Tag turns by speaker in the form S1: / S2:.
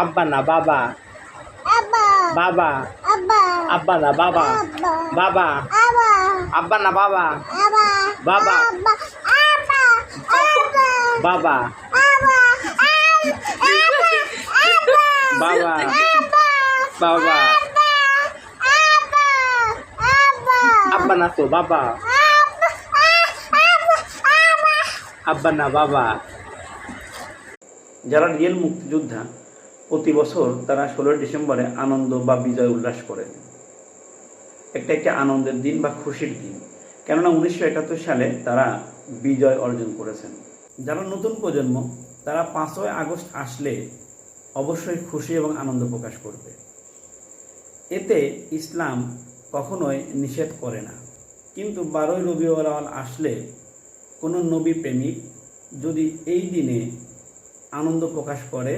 S1: আব্বা না বাবা, বাবা, আব্বা না বাবা, বাবা, আব্বা না বাবা, বাবা, বাবা, বাবা, বাবা, আব্বা না তো বাবা, আব্বা না বাবা। যারা রিয়েল মুক্তিযোদ্ধা প্রতি বছর তারা 16 ডিসেম্বরে আনন্দ বা বিজয় উল্লাস করেন। একটা আনন্দের দিন বা খুশির দিন, কেননা 1971 সালে তারা বিজয় অর্জন করেছেন। যারা নতুন প্রজন্ম তারা 5ই আগস্ট আসলে অবশ্যই খুশি এবং আনন্দ প্রকাশ করবে। এতে ইসলাম কখনোই নিষেধ করে না, কিন্তু 12ই রবিউল আউয়াল আসলে কোনো নবী প্রেমিক যদি এই দিনে আনন্দ প্রকাশ করে